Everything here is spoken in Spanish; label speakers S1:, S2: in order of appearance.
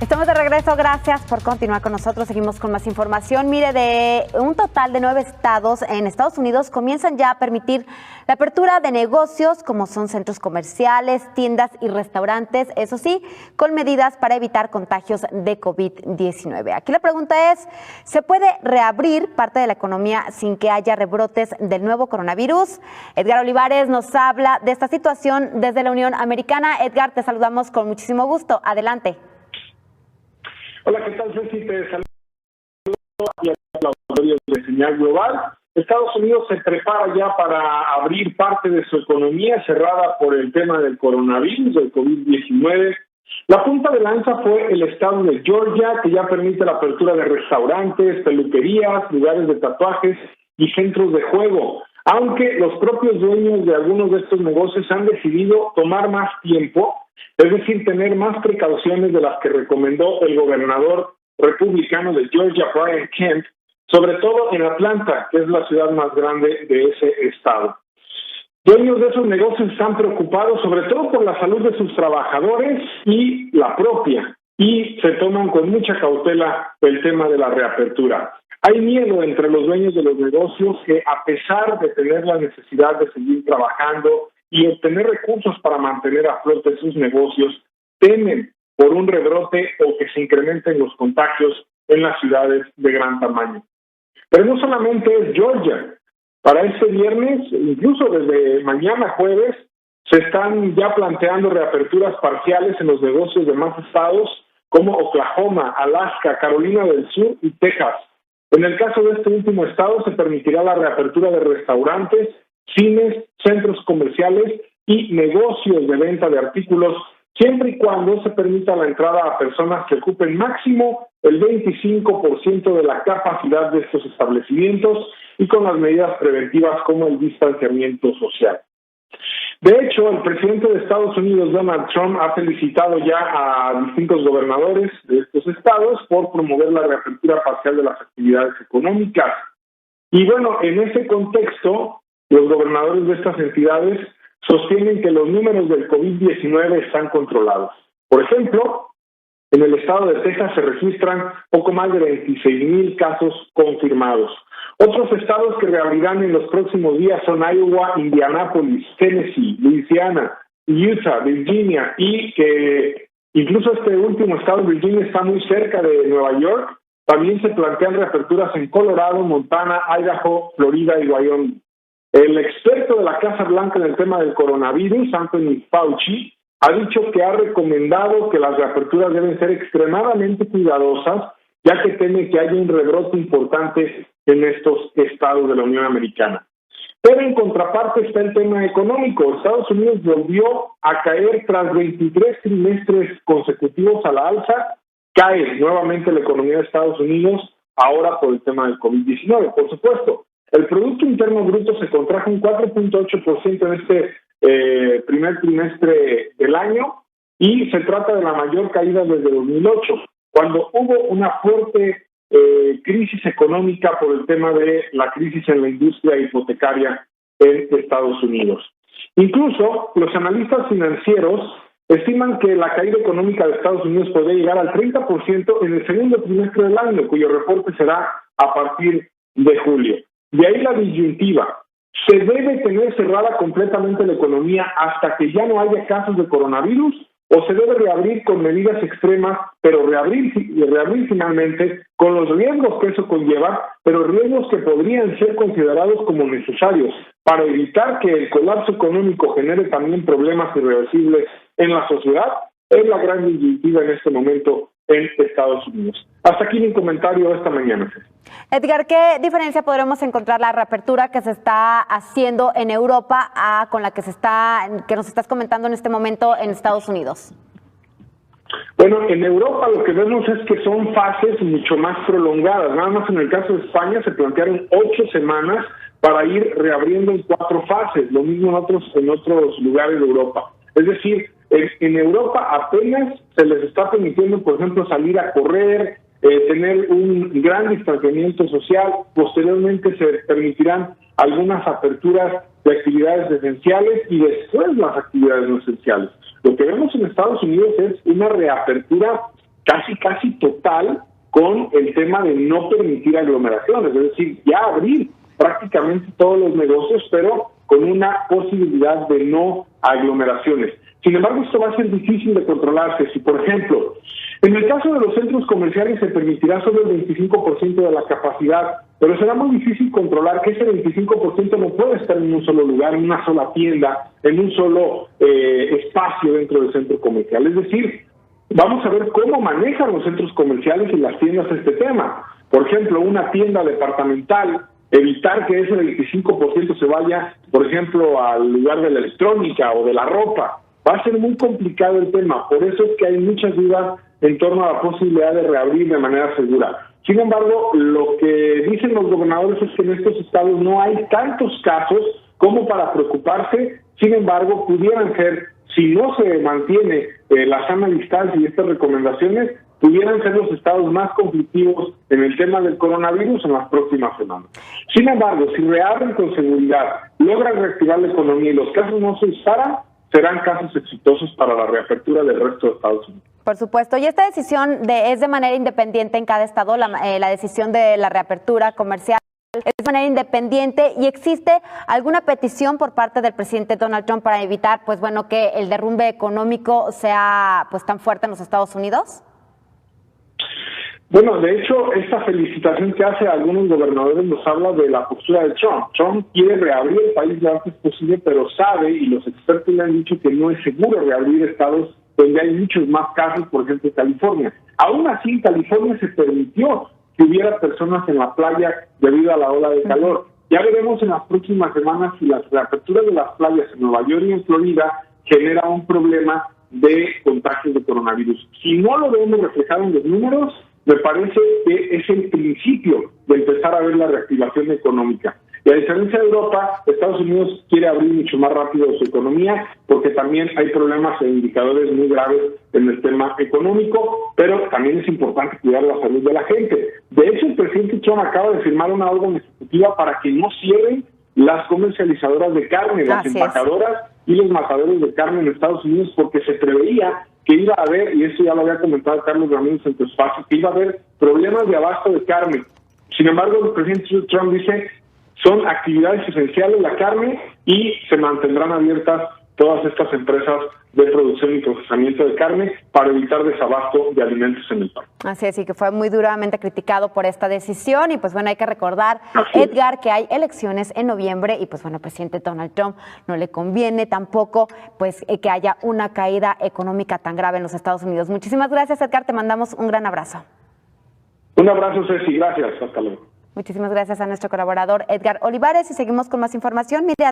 S1: Estamos de regreso, gracias por continuar con nosotros. Seguimos con más información. Mire, de un total de 9 estados en Estados Unidos comienzan ya a permitir la apertura de negocios como son centros comerciales, tiendas y restaurantes, eso sí, con medidas para evitar contagios de COVID-19. Aquí la pregunta es, ¿se puede reabrir parte de la economía sin que haya rebrotes del nuevo coronavirus? Edgar Olivares nos habla de esta situación desde la Unión Americana. Edgar, te saludamos con muchísimo gusto. Adelante.
S2: Hola, ¿qué tal, Ceci? Te saludo aquí al laboratorio de Señal Global. Estados Unidos se prepara ya para abrir parte de su economía cerrada por el tema del coronavirus, del COVID-19. La punta de lanza fue el estado de Georgia, que ya permite la apertura de restaurantes, peluquerías, lugares de tatuajes y centros de juego. Aunque los propios dueños de algunos de estos negocios han decidido tomar más tiempo, es decir, tener más precauciones de las que recomendó el gobernador republicano de Georgia, Brian Kemp, sobre todo en Atlanta, que es la ciudad más grande de ese estado. Dueños de esos negocios están preocupados sobre todo por la salud de sus trabajadores y la propia, y se toman con mucha cautela el tema de la reapertura. Hay miedo entre los dueños de los negocios que, a pesar de tener la necesidad de seguir trabajando y obtener recursos para mantener a flote sus negocios, temen por un rebrote o que se incrementen los contagios en las ciudades de gran tamaño. Pero no solamente es Georgia. Para este viernes, incluso desde mañana jueves, se están ya planteando reaperturas parciales en los negocios de más estados como Oklahoma, Alaska, Carolina del Sur y Texas. En el caso de este último estado, se permitirá la reapertura de restaurantes, cines, centros comerciales y negocios de venta de artículos, siempre y cuando se permita la entrada a personas que ocupen máximo el 25% de la capacidad de estos establecimientos y con las medidas preventivas como el distanciamiento social. De hecho, el presidente de Estados Unidos, Donald Trump, ha felicitado ya a distintos gobernadores de estos estados por promover la reapertura parcial de las actividades económicas. Y bueno, en ese contexto, los gobernadores de estas entidades sostienen que los números del COVID-19 están controlados. Por ejemplo, en el estado de Texas se registran poco más de 26,000 casos confirmados. Otros estados que reabrirán en los próximos días son Iowa, Indianápolis, Tennessee, Luisiana, Utah, Virginia, y que incluso este último estado, Virginia, está muy cerca de Nueva York. También se plantean reaperturas en Colorado, Montana, Idaho, Florida y Wyoming. El experto de la Casa Blanca en el tema del coronavirus, Anthony Fauci, ha dicho que ha recomendado que las reaperturas deben ser extremadamente cuidadosas, ya que teme que haya un rebrote importante en estos estados de la Unión Americana. Pero en contraparte está el tema económico. Estados Unidos volvió a caer tras 23 trimestres consecutivos a la alza. Cae nuevamente la economía de Estados Unidos, ahora por el tema del COVID-19, por supuesto. El Producto Interno Bruto se contrajo un 4.8% en este primer trimestre del año y se trata de la mayor caída desde 2008, cuando hubo una fuerte crisis económica por el tema de la crisis en la industria hipotecaria en Estados Unidos. Incluso los analistas financieros estiman que la caída económica de Estados Unidos podría llegar al 30% en el segundo trimestre del año, cuyo reporte será a partir de julio. De ahí la disyuntiva. ¿Se debe tener cerrada completamente la economía hasta que ya no haya casos de coronavirus? ¿O se debe reabrir con medidas extremas, pero reabrir finalmente con los riesgos que eso conlleva, pero riesgos que podrían ser considerados como necesarios para evitar que el colapso económico genere también problemas irreversibles en la sociedad? Es la gran disyuntiva en este momento en Estados Unidos. Hasta aquí mi comentario esta mañana.
S1: Edgar, ¿qué diferencia podremos encontrar la reapertura que se está haciendo en Europa con la que nos estás comentando en este momento en Estados Unidos?
S2: Bueno, en Europa lo que vemos es que son fases mucho más prolongadas. Nada más en el caso de España se plantearon 8 semanas para ir reabriendo en 4 fases, lo mismo en otros lugares de Europa. Es decir, en Europa apenas se les está permitiendo, por ejemplo, salir a correr, tener un gran distanciamiento social. Posteriormente se permitirán algunas aperturas de actividades esenciales y después las actividades no esenciales. Lo que vemos en Estados Unidos es una reapertura casi total con el tema de no permitir aglomeraciones, es decir, ya abrir prácticamente todos los negocios, pero con una posibilidad de no aglomeraciones. Sin embargo, esto va a ser difícil de controlarse. Si, por ejemplo, en el caso de los centros comerciales se permitirá solo el 25% de la capacidad, pero será muy difícil controlar que ese 25% no puede estar en un solo lugar, en una sola tienda, en un solo espacio dentro del centro comercial. Es decir, vamos a ver cómo manejan los centros comerciales y las tiendas este tema. Por ejemplo, una tienda departamental, evitar que ese 25% se vaya, por ejemplo, al lugar de la electrónica o de la ropa. Va a ser muy complicado el tema, por eso es que hay muchas dudas en torno a la posibilidad de reabrir de manera segura. Sin embargo, lo que dicen los gobernadores es que en estos estados no hay tantos casos como para preocuparse. Sin embargo, pudieran ser, si no se mantiene la sana distancia y estas recomendaciones, pudieran ser los estados más conflictivos en el tema del coronavirus en las próximas semanas. Sin embargo, si reabren con seguridad, logran reactivar la economía y los casos no se disparan, serán casos exitosos para la reapertura del resto de Estados Unidos.
S1: Por supuesto. ¿Y esta decisión es de manera independiente en cada estado? La decisión de la reapertura comercial es de manera independiente, y existe alguna petición por parte del presidente Donald Trump para evitar, pues bueno, que el derrumbe económico sea pues tan fuerte en los Estados Unidos?
S2: Bueno, de hecho, esta felicitación que hace a algunos gobernadores nos habla de la postura de Trump. Trump quiere reabrir el país lo antes posible, pero sabe, y los expertos le han dicho, que no es seguro reabrir estados donde hay muchos más casos, por ejemplo, California. Aún así, en California se permitió que hubiera personas en la playa debido a la ola de calor. Ya veremos en las próximas semanas si la reapertura de las playas en Nueva York y en Florida genera un problema de contagios de coronavirus. Si no lo vemos reflejado en los números, me parece que es el principio de empezar a ver la reactivación económica. Y a diferencia de Europa, Estados Unidos quiere abrir mucho más rápido su economía porque también hay problemas e indicadores muy graves en el tema económico, pero también es importante cuidar la salud de la gente. De hecho, el presidente Trump acaba de firmar una orden ejecutiva para que no cierren las comercializadoras de carne, las empacadoras y los matadores de carne en Estados Unidos, porque se preveía que iba a haber, y esto ya lo había comentado Carlos Ramírez en tu espacio, que iba a haber problemas de abasto de carne. Sin embargo, el presidente Trump dice, son actividades esenciales la carne y se mantendrán abiertas todas estas empresas de producción y procesamiento de carne para evitar desabasto de alimentos en el país.
S1: Así es, y que fue muy duramente criticado por esta decisión. Y pues bueno, hay que recordar, Edgar, que hay elecciones en noviembre y pues bueno, al presidente Donald Trump no le conviene tampoco pues que haya una caída económica tan grave en los Estados Unidos. Muchísimas gracias, Edgar, te mandamos un gran abrazo.
S2: Un abrazo, Ceci, gracias, hasta luego.
S1: Muchísimas gracias a nuestro colaborador Edgar Olivares, y seguimos con más información. Mire,